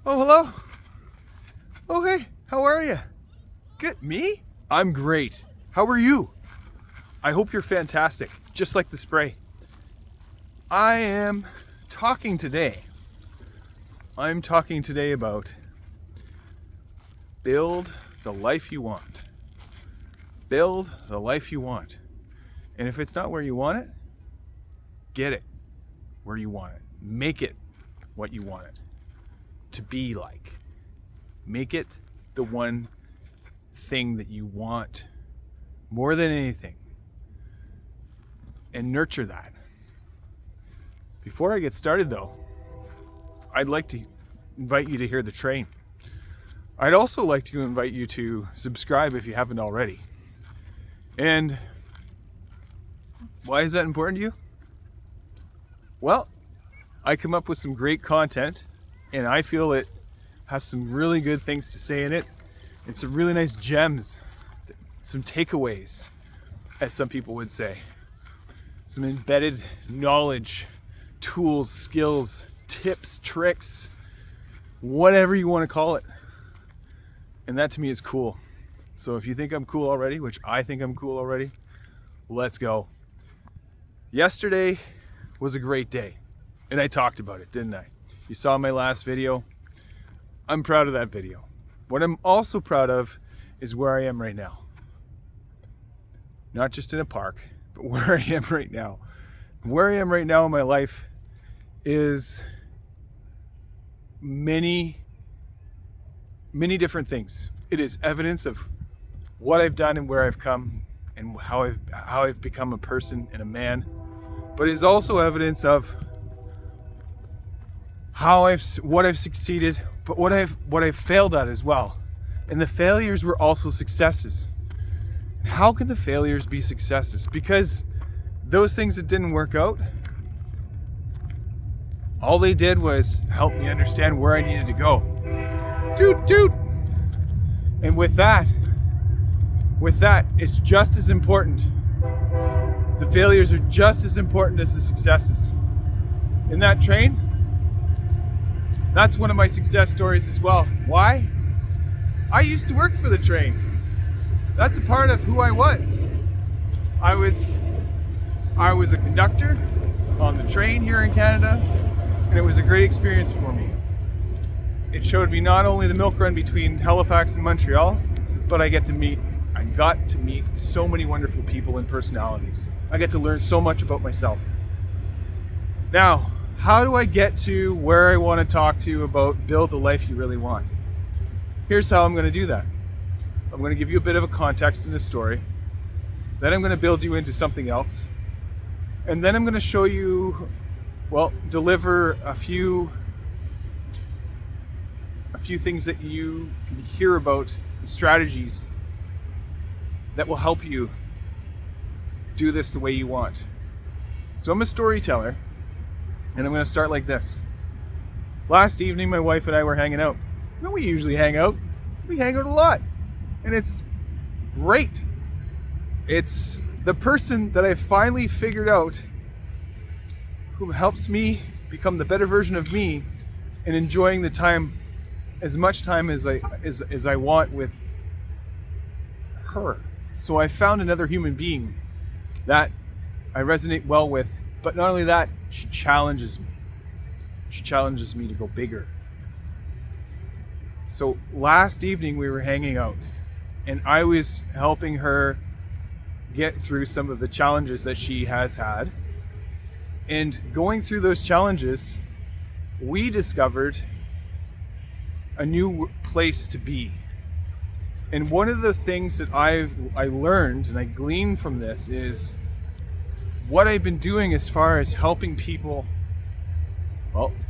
Oh, hello. Oh, hey, how are you? Good. Me? I'm great. How are you? I hope you're fantastic, just like the spray. I am talking today. I'm talking today about build the life you want. Build the life you want. And if it's not where you want it, get it where you want it. Make it what you want it to be like. Make it the one thing that you want more than anything. And nurture that. Before I get started though, I'd like to invite you to hear the train. I'd also like to invite you to subscribe if you haven't already. And why is that important to you? Well, I come up with some great content and I feel it has some really good things to say in it and some really nice gems, some takeaways, as some people would say. Some embedded knowledge, tools, skills, tips, tricks, whatever you want to call it. And that to me is cool. So if you think I'm cool already, which I think I'm cool already, let's go. Yesterday was a great day, and I talked about it, didn't I? You saw my last video. I'm proud of that video. What I'm also proud of is where I am right now. Not just in a park, but where I am right now. Where I am right now in my life is many different things. It is evidence of what I've done and where I've come and how I've become a person and a man. But it's also evidence of what I've succeeded, but what I've failed at as well. And the failures were also successes. How can the failures be successes? Because those things that didn't work out, all they did was help me understand where I needed to go. Toot. And with that, it's just as important. The failures are just as important as the successes. In that train, that's one of my success stories as well. Why? I used to work for the train. That's a part of who I was. I was a conductor on the train here in Canada, and it was a great experience for me. It showed me not only the milk run between Halifax and Montreal, but I got to meet so many wonderful people and personalities. I get to learn so much about myself. Now, how do I get to where I want to talk to you about build the life you really want? Here's how I'm going to do that. I'm going to give you a bit of a context in the story. Then I'm going to build you into something else. And then I'm going to show you, deliver a few things that you can hear about, strategies that will help you do this the way you want. So I'm a storyteller, and I'm going to start like this. Last evening, my wife and I were hanging out. We usually hang out. We hang out a lot, and it's great. It's the person that I finally figured out who helps me become the better version of me and enjoying the time, as much time as I want with her. So I found another human being that I resonate well with, but not only that, she challenges me. She challenges me to go bigger. So last evening we were hanging out, and I was helping her get through some of the challenges that she has had. And going through those challenges, we discovered a new place to be. And one of the things that I learned and I gleaned from this is what I've been doing as far as helping people,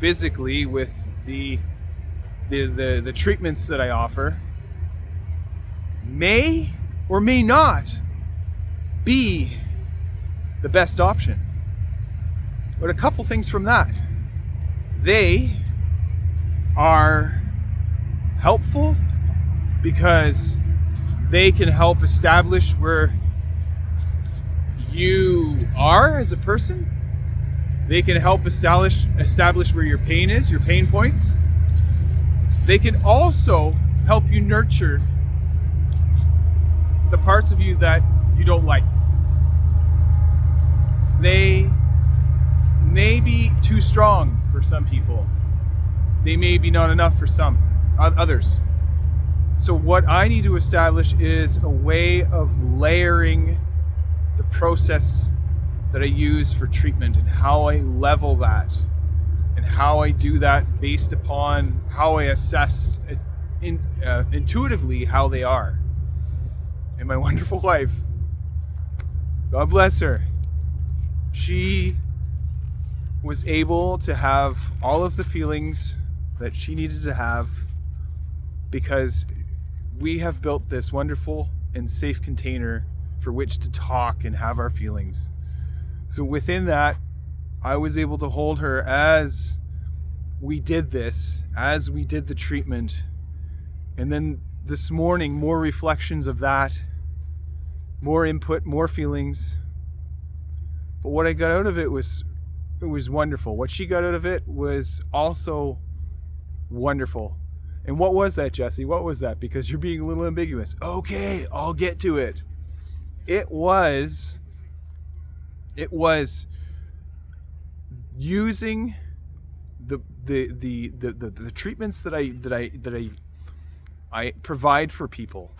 physically with the treatments that I offer, may or may not be the best option. But a couple things from that. They are helpful because they can help establish where you are as a person. They can help establish where your pain is, your pain points. They can also help you nurture the parts of you that you don't like. They may be too strong for some people. They may be not enough for some others. So what I need to establish is a way of layering the process that I use for treatment and how I level that and how I do that based upon how I assess intuitively how they are. And my wonderful wife, God bless her, she was able to have all of the feelings that she needed to have because we have built this wonderful and safe container for which to talk and have our feelings. So within that, I was able to hold her as we did this, as we did the treatment. And then this morning, more reflections of that, more input, more feelings. But what I got out of it was wonderful. What she got out of it was also wonderful. And what was that, Jesse? What was that? Because you're being a little ambiguous. Okay, I'll get to it. It was using the treatments that I provide for people.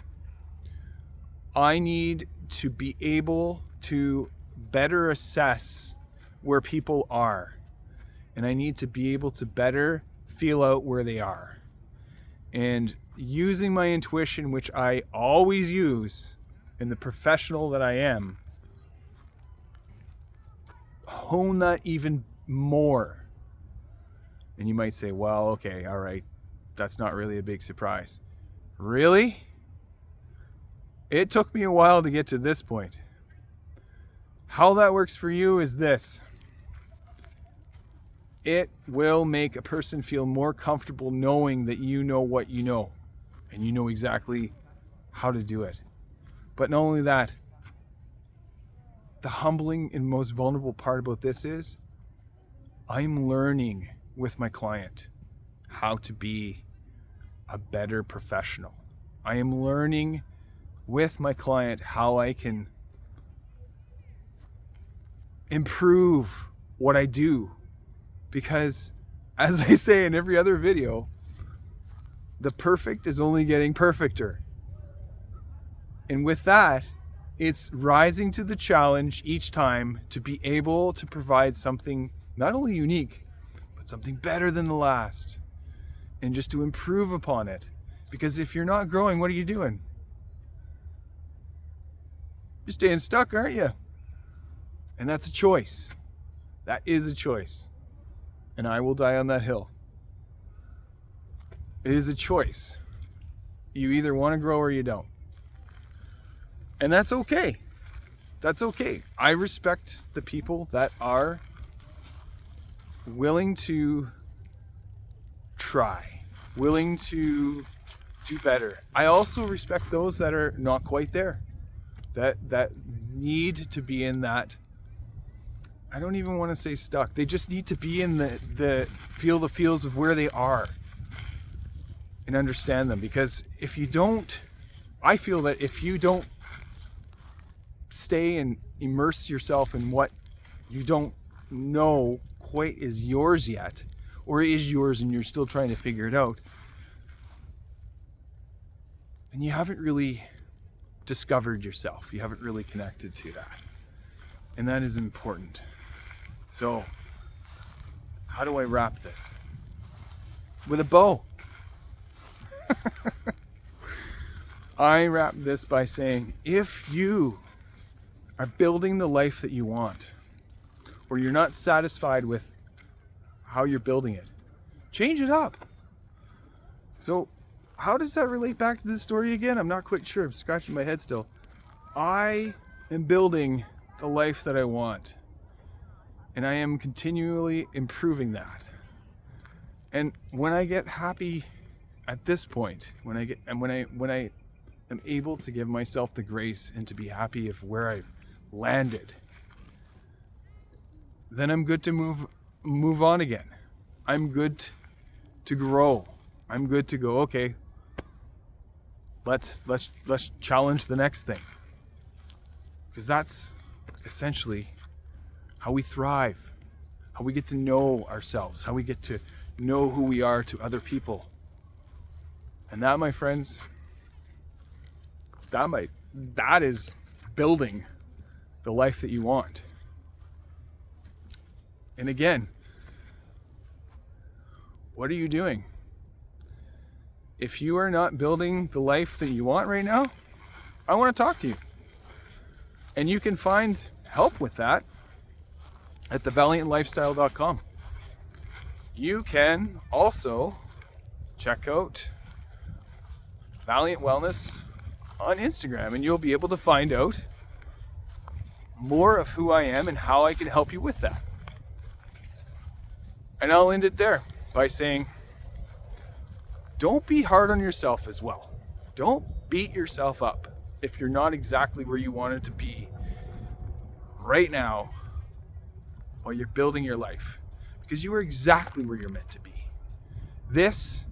I need to be able to better assess where people are, and I need to be able to better feel out where they are. And using my intuition, which I always use in the professional that I am, hone that even more. And you might say, well, okay, all right, that's not really a big surprise. Really? It took me a while to get to this point. How that works for you is this. It will make a person feel more comfortable knowing that you know what you know, and you know exactly how to do it. But not only that, the humbling and most vulnerable part about this is I'm learning with my client how to be a better professional. I am learning with my client how I can improve what I do. Because, as I say in every other video, the perfect is only getting perfecter. And with that, it's rising to the challenge each time to be able to provide something not only unique, but something better than the last. And just to improve upon it. Because if you're not growing, what are you doing? You're staying stuck, aren't you? And that's a choice. That is a choice. And I will die on that hill. It is a choice. You either want to grow or you don't. And that's okay. That's okay. I respect the people that are willing to try, willing to do better. I also respect those that are not quite there, that need to be in that. I don't even want to say stuck. They just need to be in the feels of where they are and understand them. Because if you don't, I feel that if you don't stay and immerse yourself in what you don't know quite is yours yet, or is yours and you're still trying to figure it out, then you haven't really discovered yourself. You haven't really connected to that. And that is important. So, how do I wrap this? With a bow. I wrap this by saying, if you are building the life that you want, or you're not satisfied with how you're building it, change it up. So, how does that relate back to this story again? I'm not quite sure. I'm scratching my head still. I am building the life that I want. And I am continually improving that. And when I get happy at this point, when I am able to give myself the grace and to be happy of where I've landed, then I'm good to move on again. I'm good to grow. I'm good to go. Okay, let's challenge the next thing, because that's essentially how we thrive, how we get to know ourselves, how we get to know who we are to other people. And that, my friends, that is building the life that you want. And again, what are you doing? If you are not building the life that you want right now, I want to talk to you. And you can find help with that at thevaliantlifestyle.com. You can also check out Valiant Wellness on Instagram, and you'll be able to find out more of who I am and how I can help you with that. And I'll end it there by saying, don't be hard on yourself as well. Don't beat yourself up if you're not exactly where you wanted to be right now while you're building your life, because you are exactly where you're meant to be. This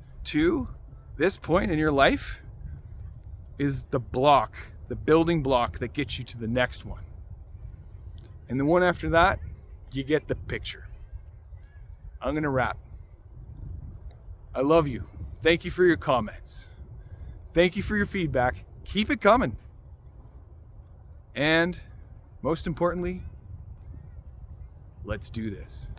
point in your life is the building block that gets you to the next one. And the one after that, you get the picture. I'm going to wrap. I love you. Thank you for your comments. Thank you for your feedback. Keep it coming. And most importantly, let's do this.